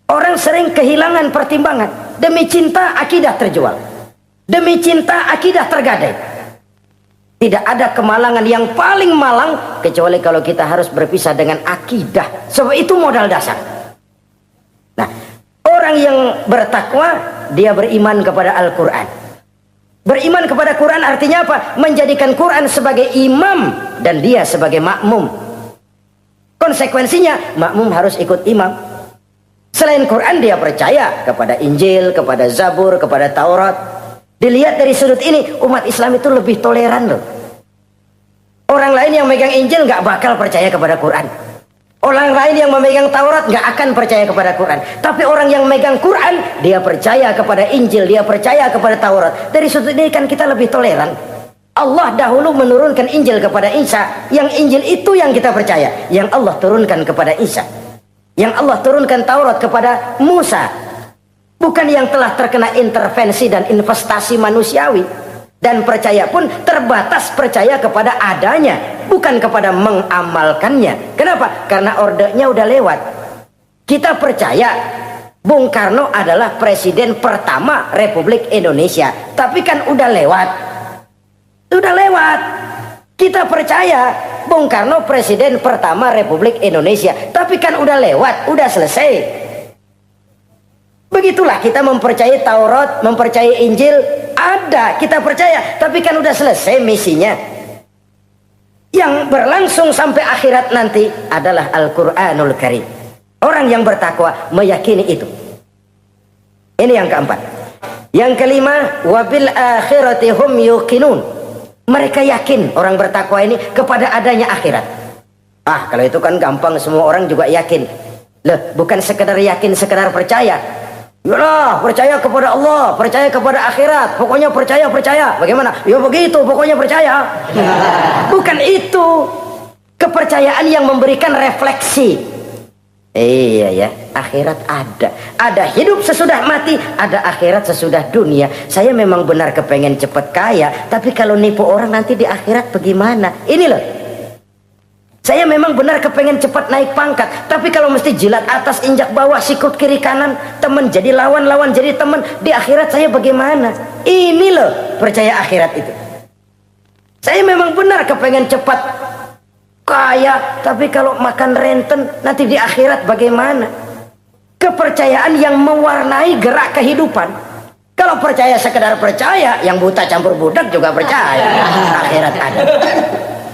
Orang sering kehilangan pertimbangan. Demi cinta akidah terjual, demi cinta akidah tergadai. Tidak ada kemalangan yang paling malang kecuali kalau kita harus berpisah dengan akidah. Sebab itu modal dasar. Nah, orang yang bertakwa, dia beriman kepada Al-Quran. Beriman kepada Quran artinya apa? Menjadikan Quran sebagai imam dan dia sebagai makmum. Konsekuensinya, makmum harus ikut imam. Selain Quran, dia percaya kepada Injil, kepada Zabur, kepada Taurat. Dilihat dari sudut ini, umat Islam itu lebih toleran loh. Orang lain yang megang Injil nggak bakal percaya kepada Quran. Orang lain yang memegang Taurat nggak akan percaya kepada Quran. Tapi orang yang megang Quran, dia percaya kepada Injil, dia percaya kepada Taurat. Dari sudut ini kan kita lebih toleran. Allah dahulu menurunkan Injil kepada Isa. Yang Injil itu yang kita percaya. Yang Allah turunkan kepada Isa. Yang Allah turunkan Taurat kepada Musa. Bukan yang telah terkena intervensi dan investasi manusiawi. Dan percaya pun terbatas percaya kepada adanya, bukan kepada mengamalkannya. Kenapa? Karena ordenya udah lewat. Kita percaya Bung Karno adalah presiden pertama Republik Indonesia. Tapi kan udah lewat. Udah lewat. Kita percaya Bung Karno presiden pertama Republik Indonesia. Tapi kan udah lewat, udah selesai. Begitulah kita mempercayai Taurat, mempercayai Injil, ada, kita percaya, tapi kan udah selesai misinya. Yang berlangsung sampai akhirat nanti adalah Al-Quranul Karim. Orang yang bertakwa meyakini itu. Ini yang keempat. Yang kelima, wabil akhirati hum yuqinun. Mereka yakin, orang bertakwa ini, kepada adanya akhirat. Ah, kalau itu kan gampang, semua orang juga yakin. Loh, bukan sekedar yakin, sekedar percaya. Yalah, percaya kepada Allah, percaya kepada akhirat, pokoknya percaya. Bagaimana? Ya begitu, pokoknya percaya. Bukan itu. Kepercayaan yang memberikan refleksi. Iya ya, akhirat ada. Ada hidup sesudah mati, ada akhirat sesudah dunia. Saya memang benar kepengen cepet kaya, tapi kalau nipu orang nanti di akhirat bagaimana? Ini loh. Saya memang benar kepengen cepat naik pangkat, tapi kalau mesti jilat atas injak bawah, sikut kiri kanan, teman jadi lawan, lawan jadi teman, di akhirat saya bagaimana? Ini loh percaya akhirat itu. Saya memang benar kepengen cepat kaya, tapi kalau makan renten nanti di akhirat bagaimana? Kepercayaan yang mewarnai gerak kehidupan. Kalau percaya sekedar percaya, yang buta campur budak juga percaya akhirat ada.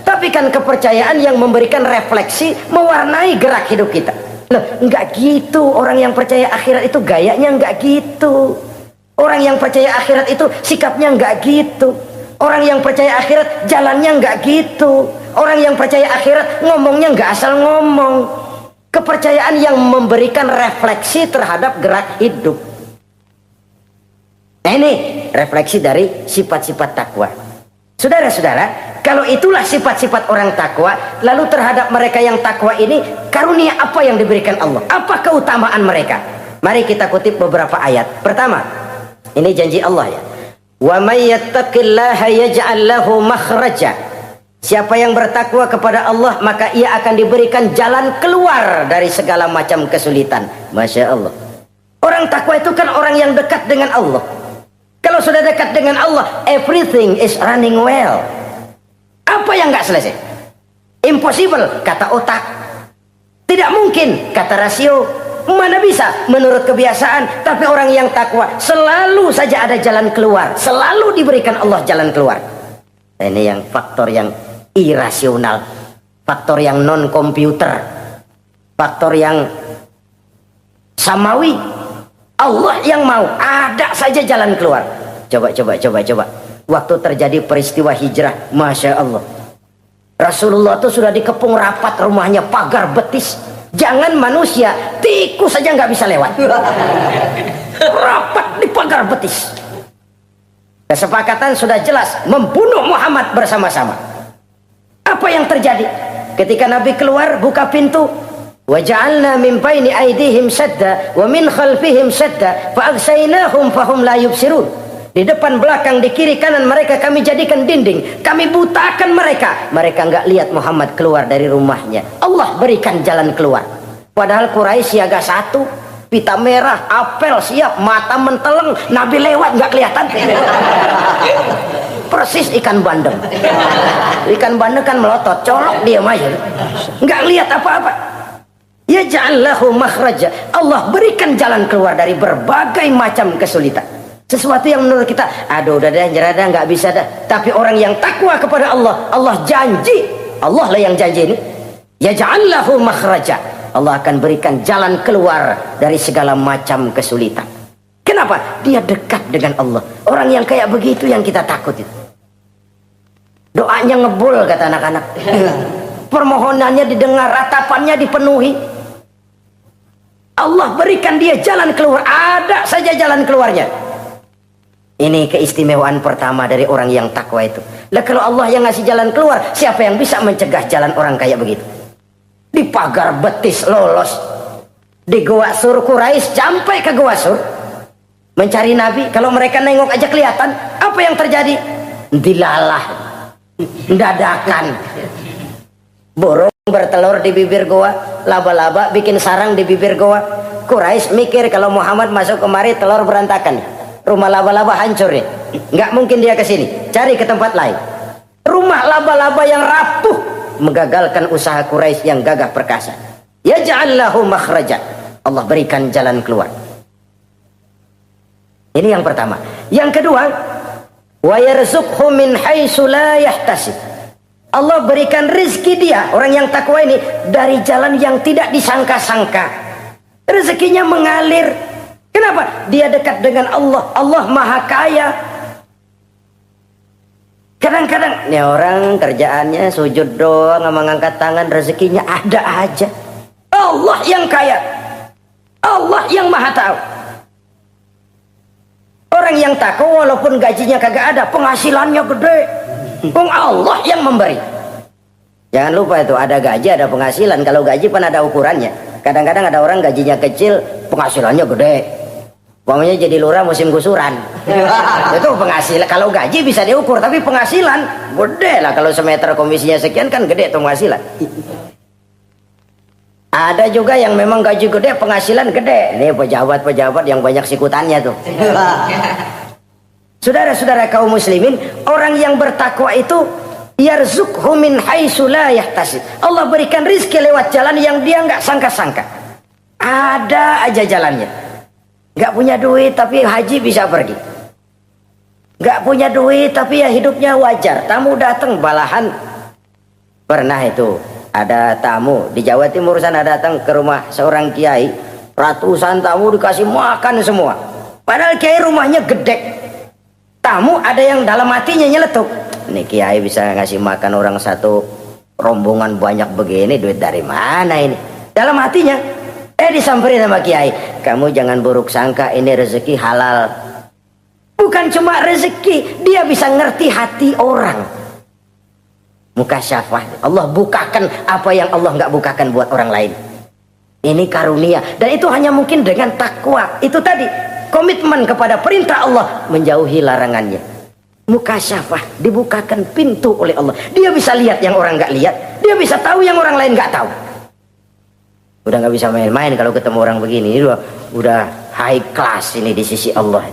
Tapi kan kepercayaan yang memberikan refleksi, mewarnai gerak hidup kita. Loh, enggak gitu. Orang yang percaya akhirat itu gayanya enggak gitu. Orang yang percaya akhirat itu sikapnya enggak gitu. Orang yang percaya akhirat jalannya enggak gitu. Orang yang percaya akhirat ngomongnya enggak asal ngomong. Kepercayaan yang memberikan refleksi terhadap gerak hidup. Nah, ini refleksi dari sifat-sifat takwa. Saudara-saudara, kalau itulah sifat-sifat orang takwa, lalu terhadap mereka yang takwa ini, karunia apa yang diberikan Allah? Apa keutamaan mereka? Mari kita kutip beberapa ayat. Pertama, ini janji Allah ya. Wa may yattaqillaha yaj'al lahu makhraja. Siapa yang bertakwa kepada Allah, maka ia akan diberikan jalan keluar dari segala macam kesulitan. Masya Allah. Orang takwa itu kan orang yang dekat dengan Allah. Kalau sudah dekat dengan Allah, everything is running well. Apa yang nggak selesai? Impossible, kata otak. Tidak mungkin, kata rasio. Mana bisa menurut kebiasaan. Tapi orang yang takwa selalu saja ada jalan keluar, selalu diberikan Allah jalan keluar. Ini yang faktor yang irasional, faktor yang non komputer, faktor yang samawi. Allah yang mau, ada saja jalan keluar. Coba. Waktu terjadi peristiwa hijrah, Masya Allah, Rasulullah itu sudah dikepung rapat rumahnya, pagar betis. Jangan manusia, tikus saja nggak bisa lewat. Rapat di pagar betis. Kesepakatan sudah jelas, membunuh Muhammad bersama-sama. Apa yang terjadi? Ketika Nabi keluar, buka pintu. وَجَعَلْنَا مِنْ بَيْنِ أَيْدِيهِمْ سَدًّا وَمِنْ خَلْفِهِمْ سَدًّا فَأَغْشَيْنَاهُمْ فَهُمْ لَا يُبْصِرُونَ. Di depan, belakang, di kiri, kanan mereka kami jadikan dinding. Kami butakan mereka. Mereka enggak lihat Muhammad keluar dari rumahnya. Allah berikan jalan keluar. Padahal Quraisy siaga satu, pita merah, apel siap, mata menteleng, Nabi lewat enggak kelihatan. Persis ikan bandeng. Ikan bandeng kan melotot, colok diam aja. Enggak lihat apa-apa. Ya ja'allahu makhraja. Allah berikan jalan keluar dari berbagai macam kesulitan. Sesuatu yang menurut kita, aduh udah dah, nyerah dah, nggak bisa dah. Tapi orang yang takwa kepada Allah, Allah janji, Allah lah yang janji ini. Ya ja'allahu makhraja. Allah akan berikan jalan keluar dari segala macam kesulitan. Kenapa? Dia dekat dengan Allah. Orang yang kayak begitu yang kita takut itu. Doanya ngebul kata anak-anak. Permohonannya didengar, ratapannya dipenuhi. Allah berikan dia jalan keluar, ada saja jalan keluarnya. Ini keistimewaan pertama dari orang yang takwa itu. Lah kalau Allah yang ngasih jalan keluar, siapa yang bisa mencegah jalan orang kayak begitu? Di pagar betis lolos, di Goa Sur Quraisy sampai ke Goa Sur mencari Nabi. Kalau mereka nengok aja kelihatan. Apa yang terjadi? Dilalah, dadakan. Burung bertelur di bibir goa, laba-laba bikin sarang di bibir goa. Quraisy mikir kalau Muhammad masuk kemari telur berantakan, rumah laba-laba hancur nih, nggak mungkin dia ke sini, cari ke tempat lain. Rumah laba-laba yang rapuh menggagalkan usaha Quraisy yang gagah perkasa. Ya ja'allahu makhraja. Allah berikan jalan keluar. Ini yang pertama. Yang kedua, wa yarzuqhu min haitsu la yahtasib. Allah berikan rezeki dia, orang yang takwa ini, dari jalan yang tidak disangka-sangka. Rezekinya mengalir. Kenapa? Dia dekat dengan Allah. Allah maha kaya. Kadang-kadang ini orang kerjaannya sujud doang, mengangkat tangan, rezekinya ada aja. Allah yang kaya. Allah yang maha tahu. Orang yang takwa walaupun gajinya kagak ada, penghasilannya gede. Allah yang memberi. Jangan lupa itu, ada gaji ada penghasilan. Kalau gaji kan ada ukurannya. Kadang-kadang ada orang gajinya kecil, penghasilannya gede. Pokoknya jadi lurah musim gusuran. Itu penghasilan. Kalau gaji bisa diukur, tapi penghasilan gede lah. Kalau semeter komisinya sekian kan gede tuh penghasilan. Ada juga yang memang gaji gede, penghasilan gede. Ini pejabat-pejabat yang banyak sikutannya tuh. Saudara-saudara kaum muslimin, orang yang bertakwa itu yarzuqhu min haitsu la yahtasib. Allah berikan rizki lewat jalan yang dia nggak sangka-sangka. Ada aja jalannya. Nggak punya duit tapi haji bisa pergi. Nggak punya duit tapi ya hidupnya wajar. Tamu datang balahan. Pernah itu ada tamu di Jawa Timur sana datang ke rumah seorang kiai, ratusan tamu dikasih makan semua. Padahal kiai rumahnya gede. Tamu ada yang dalam hatinya nyeletuk, ini kiai bisa ngasih makan orang satu rombongan banyak begini, duit dari mana ini? Dalam hatinya, disamperin sama kiai, kamu jangan buruk sangka, ini rezeki halal. Bukan cuma rezeki, dia bisa ngerti hati orang. Mukasyafah, Allah bukakan apa yang Allah nggak bukakan buat orang lain. Ini karunia, dan itu hanya mungkin dengan takwa. Itu tadi, komitmen kepada perintah Allah, menjauhi larangannya. Mukasyafah, dibukakan pintu oleh Allah. Dia bisa lihat yang orang nggak lihat, dia bisa tahu yang orang lain nggak tahu. Udah nggak bisa main-main kalau ketemu orang begini. Ini udah high class ini di sisi Allah.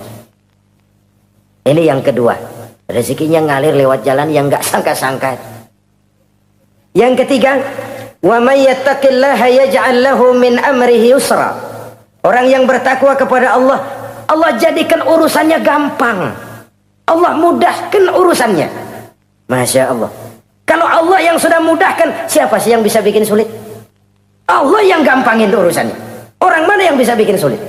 Ini yang kedua, rezekinya ngalir lewat jalan yang nggak sangka-sangka. Yang ketiga, wa may yattaqillaha yaj'al lahu min amrihi yusra. Orang yang bertakwa kepada Allah, Allah jadikan urusannya gampang. Allah mudahkan urusannya. Masya Allah. Kalau Allah yang sudah mudahkan, siapa sih yang bisa bikin sulit? Allah yang gampangin urusannya. Orang mana yang bisa bikin sulit?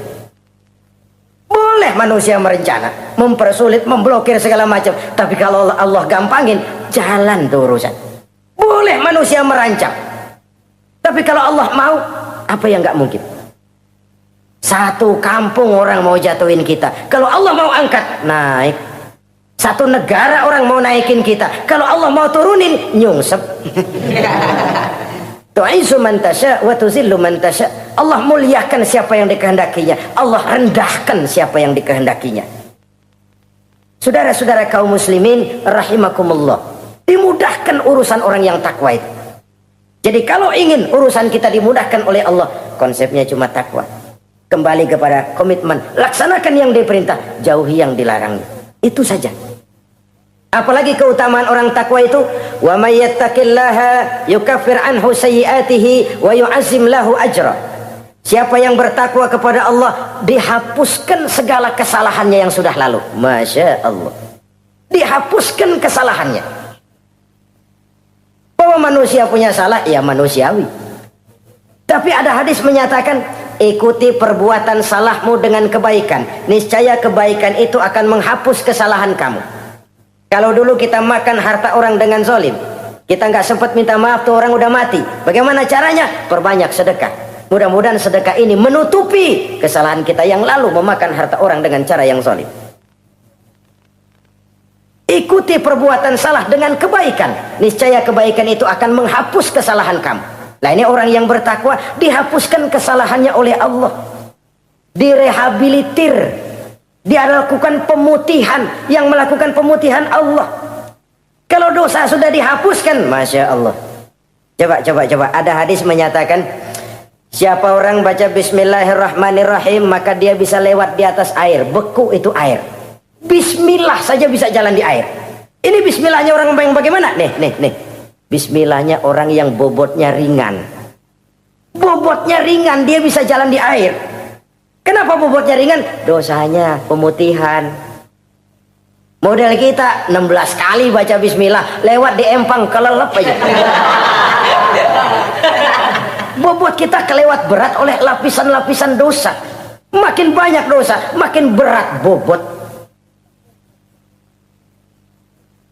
Boleh manusia merencana, mempersulit, memblokir segala macam. Tapi kalau Allah gampangin, jalan tuh urusan. Boleh manusia merancang, tapi kalau Allah mau, apa yang nggak mungkin? Satu kampung orang mau jatuhin kita, kalau Allah mau angkat, naik. Satu negara orang mau naikin kita, kalau Allah mau turunin, nyungsep. Tu'izzu man tasya wa tuzillu man tasya. Allah muliakan siapa yang dikehendakinya, Allah rendahkan siapa yang dikehendakinya. Saudara-saudara kaum muslimin rahimakumullah, dimudahkan urusan orang yang takwa itu. Jadi kalau ingin urusan kita dimudahkan oleh Allah, konsepnya cuma takwa. Kembali kepada komitmen, laksanakan yang diperintah, jauhi yang dilarang. Itu saja. Apalagi keutamaan orang takwa itu, wa may yattaqillaha yukaffir anhu sayyi'atihi wa yu'azzim lahu ajra. Siapa yang bertakwa kepada Allah, dihapuskan segala kesalahannya yang sudah lalu. Masya Allah. Dihapuskan kesalahannya. Bahwa manusia punya salah, ya manusiawi. Tapi ada hadis menyatakan, ikuti perbuatan salahmu dengan kebaikan. Niscaya kebaikan itu akan menghapus kesalahan kamu. Kalau dulu kita makan harta orang dengan zalim, kita nggak sempat minta maaf, tuh orang udah mati. Bagaimana caranya? Perbanyak sedekah. Mudah-mudahan sedekah ini menutupi kesalahan kita yang lalu memakan harta orang dengan cara yang zalim. Ikuti perbuatan salah dengan kebaikan, niscaya kebaikan itu akan menghapus kesalahan kamu. Nah, ini orang yang bertakwa, dihapuskan kesalahannya oleh Allah, direhabilitir, dia lakukan pemutihan. Yang melakukan pemutihan Allah. Kalau dosa sudah dihapuskan, Masya Allah. Coba ada hadis menyatakan, siapa orang baca Bismillahirrahmanirrahim, maka dia bisa lewat di atas air, beku itu air. Bismillah saja bisa jalan di air. Ini bismillahnya orang yang bagaimana? Nih. Bismillahnya orang yang bobotnya ringan. Bobotnya ringan, dia bisa jalan di air. Kenapa bobotnya ringan? Dosanya pemutihan. Model kita 16 kali baca bismillah, lewat di empang kelelep aja. Bobot kita kelewat berat oleh lapisan-lapisan dosa. Makin banyak dosa, makin berat bobot.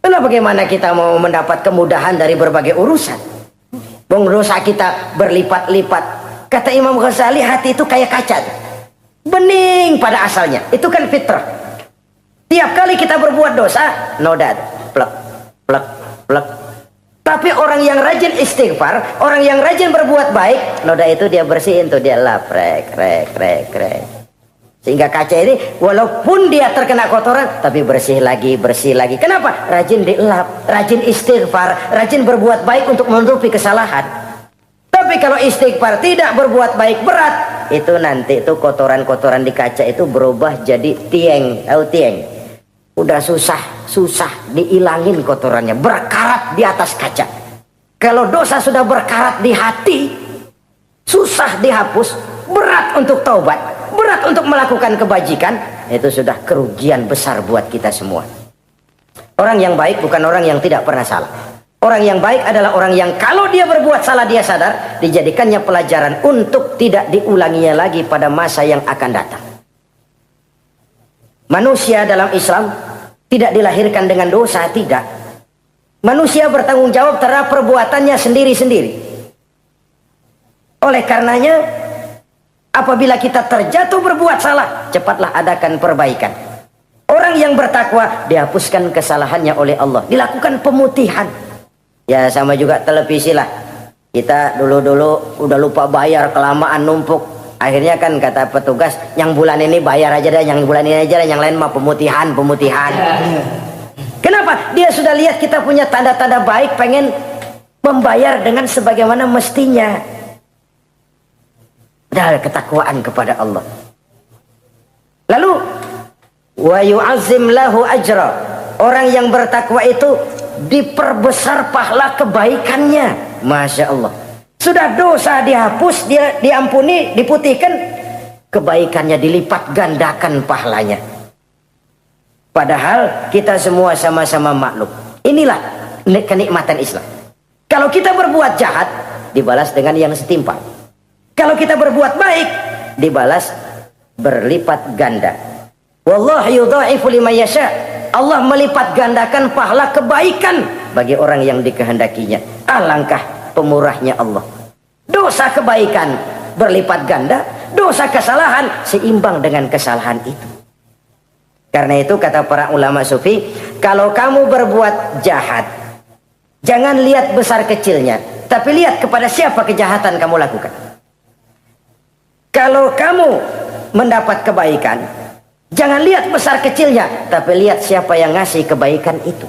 Lalu bagaimana kita mau mendapat kemudahan dari berbagai urusan? Bung, dosa kita berlipat-lipat. Kata Imam Ghazali, hati itu kayak kaca, bening pada asalnya. Itu kan fitrah. Tiap kali kita berbuat dosa, noda, plek, plek, plek. Tapi orang yang rajin istighfar, orang yang rajin berbuat baik, noda itu dia bersihin tuh, dia lap, rek. Sehingga kaca ini walaupun dia terkena kotoran, tapi bersih lagi. Kenapa? Rajin dilap, rajin istighfar, rajin berbuat baik untuk menutupi kesalahan. Tapi kalau istighfar tidak, berbuat baik berat, itu nanti itu kotoran-kotoran di kaca itu berubah jadi tieng. Tahu tieng? Udah susah dihilangin kotorannya, berkarat di atas kaca. Kalau dosa sudah berkarat di hati, susah dihapus, berat untuk taubat, berat untuk melakukan kebajikan, itu sudah kerugian besar buat kita semua. Orang yang baik bukan orang yang tidak pernah salah. Orang yang baik adalah orang yang kalau dia berbuat salah dia sadar, dijadikannya pelajaran untuk tidak diulanginya lagi pada masa yang akan datang. Manusia dalam Islam tidak dilahirkan dengan dosa, tidak. Manusia bertanggung jawab terhadap perbuatannya sendiri-sendiri. Oleh karenanya, apabila kita terjatuh berbuat salah, cepatlah adakan perbaikan. Orang yang bertakwa dihapuskan kesalahannya oleh Allah, dilakukan pemutihan. Ya sama juga televisi lah. Kita dulu-dulu udah lupa bayar, kelamaan numpuk. Akhirnya kan kata petugas, yang bulan ini bayar aja dah, yang bulan ini aja dah, yang lain mah pemutihan. Kenapa? Dia sudah lihat kita punya tanda-tanda baik, pengen membayar dengan sebagaimana mestinya. Dari ketakwaan kepada Allah. Lalu wa yu'azzim lahu ajra. Orang yang bertakwa itu diperbesar pahala kebaikannya. Masya Allah. Sudah dosa dihapus, dia diampuni, diputihkan, kebaikannya dilipat gandakan pahalanya. Padahal kita semua sama-sama maklum. Inilah kenikmatan Islam. Kalau kita berbuat jahat, dibalas dengan yang setimpal. Kalau kita berbuat baik, dibalas berlipat ganda. Wallahu yudha'ifu liman yasha. Allah melipat gandakan pahala kebaikan bagi orang yang dikehendakinya. Alangkah pemurahnya Allah. Dosa kebaikan berlipat ganda, dosa kesalahan seimbang dengan kesalahan itu. Karena itu kata para ulama sufi, kalau kamu berbuat jahat, jangan lihat besar kecilnya, tapi lihat kepada siapa kejahatan kamu lakukan. Kalau kamu mendapat kebaikan, jangan lihat besar kecilnya, tapi lihat siapa yang ngasih kebaikan itu.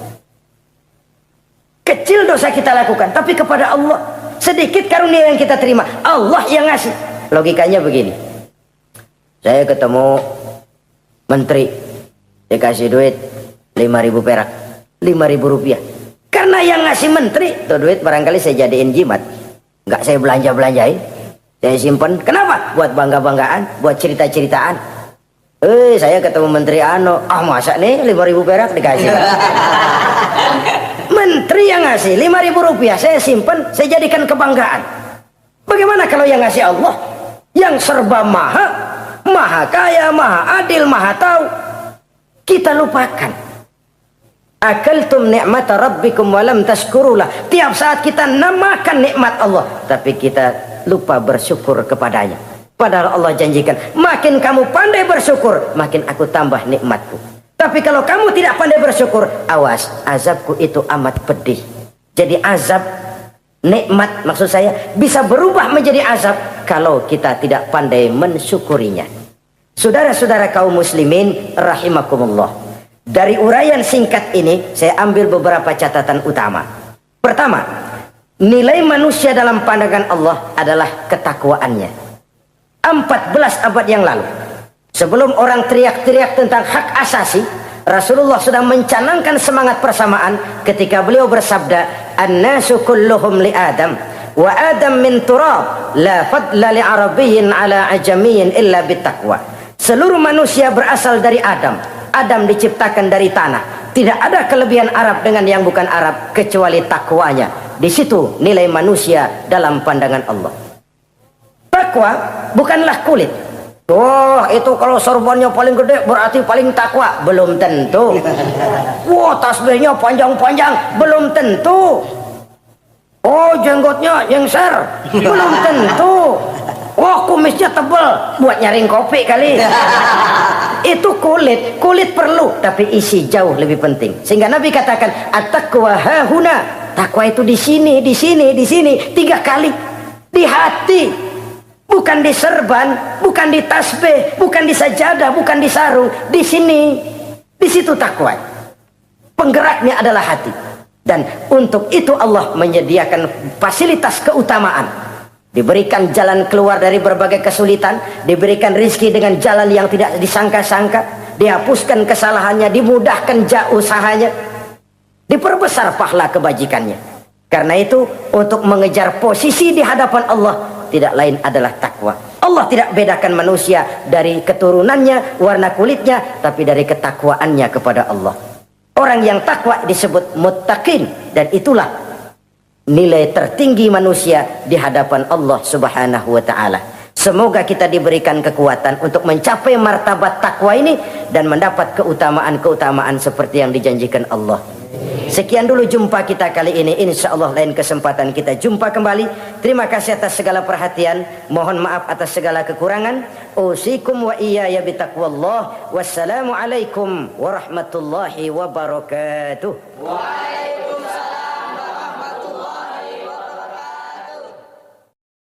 Kecil dosa kita lakukan, tapi kepada Allah. Sedikit karunia yang kita terima, Allah yang ngasih. Logikanya begini. Saya ketemu menteri, dikasih duit 5.000 perak, 5.000 rupiah. Karena yang ngasih menteri, tuh duit barangkali saya jadiin jimat. Nggak saya belanja-belanjain. Saya simpan. Kenapa? Buat bangga-banggaan, buat cerita-ceritaan. Saya ketemu menteri masa nih 5.000 perak dikasih. Menteri yang ngasih 5.000 rupiah, saya simpan, saya jadikan kebanggaan. Bagaimana kalau yang ngasih Allah, yang serba maha kaya, maha adil, maha tahu, kita lupakan. Akaltum ni'mata rabbikum walam tashkurulah. Tiap saat kita namakan nikmat Allah, tapi kita lupa bersyukur kepadanya. Padahal Allah janjikan, makin kamu pandai bersyukur, makin aku tambah nikmatku. Tapi kalau kamu tidak pandai bersyukur, awas, azabku itu amat pedih. Jadi azab, nikmat maksud saya, bisa berubah menjadi azab kalau kita tidak pandai mensyukurinya. Saudara-saudara kaum muslimin rahimakumullah. Dari uraian singkat ini, saya ambil beberapa catatan utama. Pertama, nilai manusia dalam pandangan Allah adalah ketakwaannya. 14 abad yang lalu, sebelum orang teriak-teriak tentang hak asasi, Rasulullah sudah mencanangkan semangat persamaan ketika beliau bersabda, "An-nasu kulluhum li Adam, wa Adam min turab, la fadla li arabiyyin ala ajamiyyin illa bittaqwa." Seluruh manusia berasal dari Adam. Adam diciptakan dari tanah. Tidak ada kelebihan Arab dengan yang bukan Arab kecuali takwanya. Di situ nilai manusia dalam pandangan Allah. Takwa bukanlah kulit. Oh, itu kalau sorbannya paling gede berarti paling takwa. Belum tentu. Wah, tasbihnya panjang-panjang. Belum tentu. Oh, jenggotnya nyengser. Belum tentu. Wah, kumisnya tebal. Buat nyaring kopi kali. Itu kulit. Kulit perlu, tapi isi jauh lebih penting. Sehingga Nabi katakan, at-taqwa hahuna. Takwa itu di sini, di sini, di sini. 3 kali. Di hati. Bukan di serban, bukan di tasbih, bukan di sajadah, bukan di sarung. Di sini, di situ takwa. Penggeraknya adalah hati. Dan untuk itu Allah menyediakan fasilitas keutamaan. diberikan jalan keluar dari berbagai kesulitan, diberikan rizki dengan jalan yang tidak disangka-sangka, dihapuskan kesalahannya, dimudahkan usahanya, diperbesar pahala kebajikannya. Karena itu, untuk mengejar posisi di hadapan Allah tidak lain adalah takwa. Allah tidak bedakan manusia dari keturunannya, warna kulitnya, tapi dari ketakwaannya kepada Allah. Orang yang takwa disebut muttaqin, dan itulah nilai tertinggi manusia di hadapan Allah Subhanahu wa taala. Semoga kita diberikan kekuatan untuk mencapai martabat takwa ini dan mendapat keutamaan-keutamaan seperti yang dijanjikan Allah. Sekian dulu jumpa kita kali ini. Insyaallah lain kesempatan kita jumpa kembali. Terima kasih atas segala perhatian. Mohon maaf atas segala kekurangan. Usikum wa iyaya bitaqwallah. Wassalamualaikum warahmatullahi wabarakatuh.